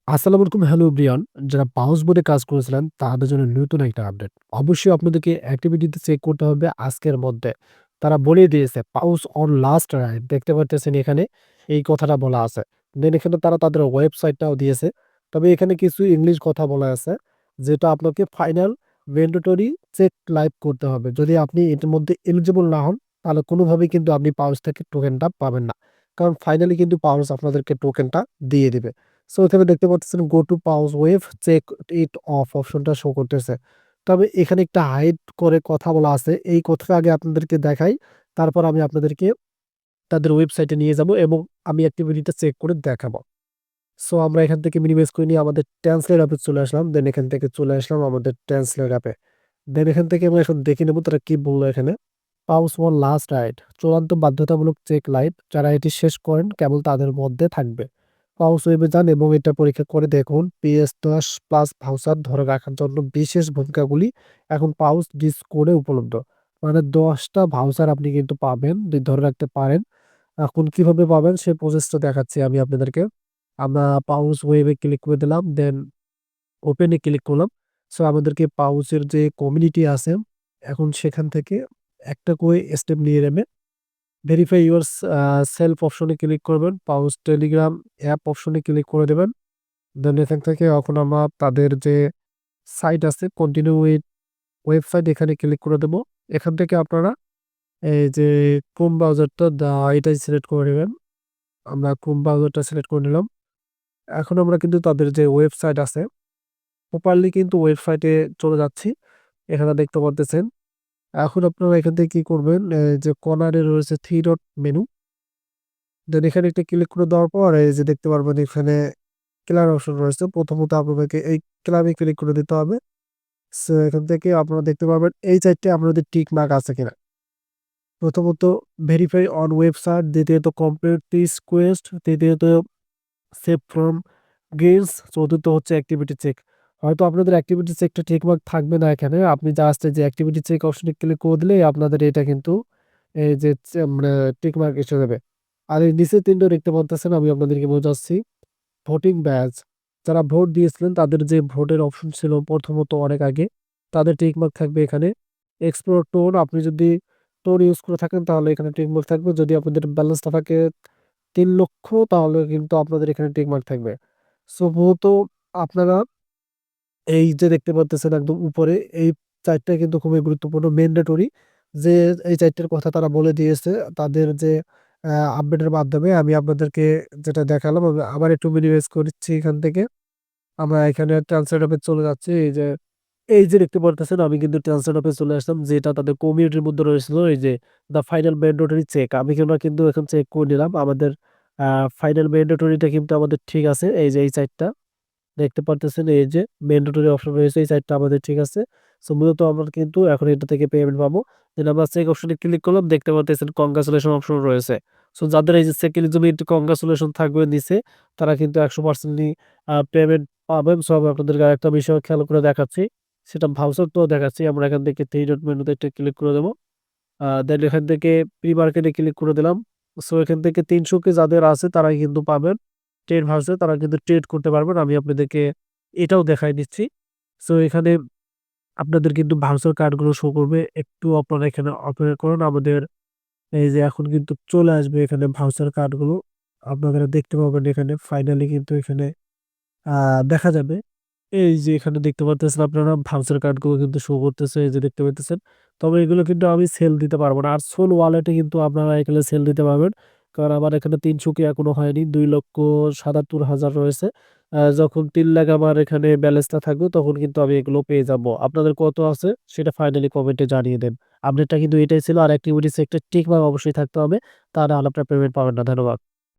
আসসালামু আলাইকুম, hello Brian. যারা পাউস বোর্ডে কাজ করেছিলেন তাদের জন্য নতুন একটা আপডেট। অবশ্যই আপনাদেরকে অ্যাক্টিভিটিতে চেক করতে হবে আজকের মধ্যে। তারা বলেই দিয়েছে পাউস অন লাস্ট রাইড দেখতে পারতেছেন এখানে এই কথাটা বলা আছে। দেন এখানে তারা তাদের ওয়েবসাইটটাও দিয়েছে। তবে এখানে কিছু ইংলিশ কথা বলা আছে যেটা আপনাকে ফাইনাল ম্যান্ডেটরি চেক লাইভ করতে হবে। যদি আপনি এটার মধ্যে এলিজিবল না হন তাহলে কোনোভাবেই কিন্তু আপনি পাউস থেকে টোকেনটা পাবেন না। কারণ ফাইনালি কিন্তু পাউস আপনাদেরকে টোকেনটা দিয়ে দিবে। সো এখানে দেখতে পাচ্ছেন go to pause wave check it off অপশনটা শো করতেছে। তবে এখানে একটা হাইড করে কথা বলা আছে। এই কথাটা আগে আপনাদেরকে দেখাই। তারপর আমি আপনাদেরকে তাদের ওয়েবসাইটে নিয়ে যাব এবং আমি অ্যাক্টিভিটিটা চেক করে দেখাবো। সো আমরা এখান থেকে মিনিমাইজ করে নিয়ে আমাদের ট্রান্সলেট অ্যাপে চলে আসলাম। দেন এখান থেকে চলে আসলাম আমাদের ট্রান্সলেট অ্যাপে। দেন এখান থেকে আমরা এখন দেখে নেব তারা কি বলল এখানে। পাউস ওয়ান লাস্ট রাইড চূড়ান্ত বাধ্যতামূলক চেক লাইভ যারা এটি শেষ করেন কেবল তাদের মধ্যে থাকবে। পাউস ওয়েবে যান এবং এটা পরীক্ষা করে দেখুন PS10 প্লাস ভাউচার ধরে রাখার জন্য বিশেষ ভূমিকাগুলি এখন পাউস ডিসকোডে উপলব্ধ। মানে 10টা ভাউচার আপনি কিন্তু পাবেন, ধরে রাখতে পারেন। এখন কিভাবে পাবেন সেই প্রসেসটা দেখাচ্ছি আমি আপনাদেরকে। আমরা পাউস ওয়েবে ক্লিক করে দিলাম, দেন ওপেনে ক্লিক করলাম। সো আমাদেরকে পাউচের যে কমিউনিটি আছে এখন সেখান থেকে একটা করে স্টেপ নিয়ে নেবে। ভেরিফাই ইউর সেলফ অপশনে ক্লিক করবেন। পাউচ টেলিগ্রাম অ্যাপ অপশনে ক্লিক করে দেবেন। দেন এখান থেকে এখন আমরা তাদের যে সাইট আছে কন্টিনিউ উইথ ওয়েবসাইট এখানে ক্লিক করে দেব। এখান থেকে আপনারা এই যে ক্রোম ব্রাউজারটা এটাই সিলেক্ট করে নেবেন। আমরা ক্রোম ব্রাউজারটা সিলেক্ট করে নিলাম। এখন আমরা কিন্তু তাদের যে ওয়েবসাইট আছে প্রপারলি কিন্তু ওয়েবসাইটে চলে যাচ্ছি। এখানে দেখতে পারতেছেন। এখন আপনারা এখান থেকে কি করবেন, যে কর্নারে রয়েছে 3 ডট মেনু। দেন এখানে একটা ক্লিক করে দেওয়ার পর এই যে দেখতে পারবেন এখানে ক্লার অপশন রয়েছে। প্রথমত আপনাদেরকে এই ক্লাবে ক্লিক করে দিতে হবে। সো এখান থেকে আপনারা দেখতে পারবেন এই ৪ টে আপনাদের টিক মার্ক আছে কিনা। প্রথমত ভেরিফাই অন ওয়েবসাইট, দ্বিতীয়ত কমপ্লিট দিস কোয়েস্ট, তৃতীয়ত সেভ ফ্রম গেমস, চতুর্থ হচ্ছে অ্যাক্টিভিটি চেক। হয়তো আপনাদের অ্যাক্টিভিটি চেকটা ঠিকমতো থাকবে না এখানে। আপনি জাস্ট এই যে অ্যাক্টিভিটি চেক অপশনে ক্লিক করে দিলেই আপনাদের এটা কিন্তু এই যে মানে টিক মার্ক এসে যাবে। আর এই নিচের ৩ টা দেখতে পারতেছেন আমি আপনাদেরকে বোঝাচ্ছি। ভোটিং ব্যাজ, যারা ভোট দিয়েছিলেন তাদের যে ভোটের অপশন ছিল প্রথমত অনেক আগে, তাদের টিক মার্ক থাকবে এখানে। এক্সপ্লোর টোন, আপনি যদি টোন ইউজ করে থাকেন তাহলে এখানে টিক মার্ক থাকবে। যদি আপনাদের ব্যালেন্সটা থাকে ৩,০০,০০০ তাহলে কিন্তু আপনাদের এখানে টিক মার্ক থাকবে। সো মূলত আপনারা এই যে দেখতে পারতেছেন একদম উপরে এই ৪ টা কিন্তু খুবই গুরুত্বপূর্ণ ম্যান্ডেটরি, যে এই ৪ টার কথা তারা বলে দিয়েছে তাদের যে আপডেটের মাধ্যমে আমি আপনাদেরকে যেটা দেখালাম। আমি আবার একটু মিনিমাইজ করছি এখান থেকে। আমরা এখানে ট্রান্সলেট অফে চলে যাচ্ছি। এই যে দেখতে পারতেছেন আমি কিন্তু ট্রান্সলেট অফে চলে আসলাম যেটা তাদের কমিউনিটির মধ্যে রয়েছিল এই যে দ্য ফাইনাল ম্যান্ডেটরি চেক। আমরা কিন্তু এখন চেক করে নিলাম আমাদের ফাইনাল ম্যান্ডেটরিটা কিন্তু আমাদের ঠিক আছে। এই যে এই ৪ টা দেখতে পারতেছেন, এই যে ম্যান্ডেটরি অপশন রয়েছে এই ৪ টা আমাদের ঠিক আছে। সো মূলত আমরা কিন্তু এখন এটা থেকে পেমেন্ট পাবো। দেন আমরা চেক অপশনে ক্লিক করলাম, দেখতে পারতেছেন কংগ্রাচুলেশন অপশন রয়েছে। সো যাদের এই যে চেক এলিজিবিলিটি কংগ্রাচুলেশন থাকবে নিচে তারা কিন্তু ১০০% পেমেন্ট পাবেন। সো আমি আপনাদেরকে আরেকটা বিষয় খেয়াল করে দেখাচ্ছি, সেটা ভাউচার তো দেখাচ্ছি। আমরা এখান থেকে 3 ডট মেনুতে একটা ক্লিক করে দেবো। দেন এখান থেকে প্রি মার্কেটে ক্লিক করে দিলাম। সো এখান থেকে ৩০০ কে যাদের আছে তারাই কিন্তু পাবেন ট্রেড ভার্সে, তারা কিন্তু ট্রেড করতে পারবেন। আমি আপনাদেরকে এটাও দেখাই দিচ্ছি। সো এখানে আপনাদের কিন্তু ভাউচার কার্ডগুলো শো করবে। একটু আপনারা এখানে অপেক্ষা করুন। আমাদের এই যে এখন কিন্তু চলে আসবে এখানে ভাউচার কার্ডগুলো। আপনারা দেখতে পাবেন এখানে ফাইনালি কিন্তু এখানে দেখা যাবে। এই যে এখানে দেখতে পারতেছেন আপনারা ভাউচার কার্ডগুলো কিন্তু শো করতেছে, এই যে দেখতে পাইতেছেন। তবে এগুলো কিন্তু আমি সেল দিতে পারবো না। আর সোল ওয়ালেটে কিন্তু আপনারা এখানে সেল দিতে পারবেন। কারণ আমার এখানে ৩০০ কে এখনো হয়নি, ২,৭৭,০০০ রয়েছে। যখন ৩,০০,০০০ আমার এখানে ব্যালেন্সটা থাকবে তখন কিন্তু আমি এগুলো পেয়ে যাবো। আপনাদের কত আছে সেটা ফাইনালি কমেন্টে জানিয়ে দেন। আপডেটটা কিন্তু এটাই ছিল। আর অ্যাক্টিভিটিস একটা টিক মার্ক অবশ্যই থাকতে হবে। তা নাহলে আপনার পেমেন্ট পাবেন না। ধন্যবাদ।